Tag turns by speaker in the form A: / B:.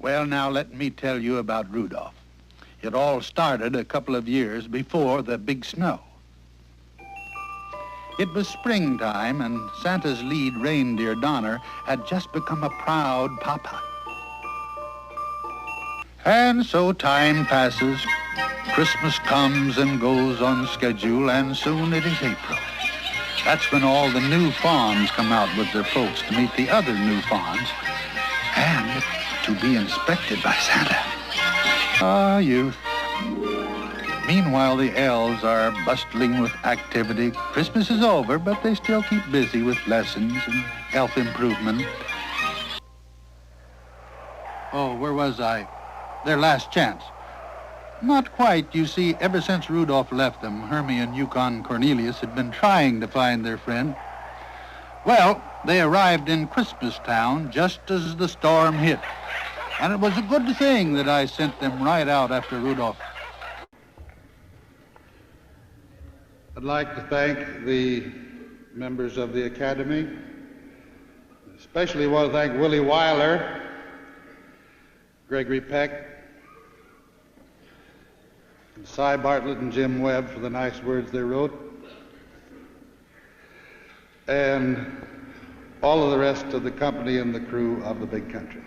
A: Well, now let me tell you about Rudolph. It all started a couple of years before the big snow. It was springtime, and Santa's lead reindeer, Donner, had just become a proud papa. And so time passes. Christmas comes and goes on schedule, and soon it is April. That's when all the new fawns come out with their folks to meet the other new fawns and to be inspected by Santa. Ah, youth. Meanwhile, the elves are bustling with activity. Christmas is over, but they still keep busy with lessons and elf improvement. Oh, where was I? Their last chance. Not quite. You see, ever since Rudolph left them, Hermie and Yukon Cornelius had been trying to find their friend. Well, they arrived in Christmas Town just as the storm hit. And it was a good thing that I sent them right out after Rudolph.
B: I'd like to thank the members of the Academy. Especially want to thank Willie Weiler, Gregory Peck, and Cy Bartlett and Jim Webb for the nice words they wrote, and all of the rest of the company and the crew of the Big Country.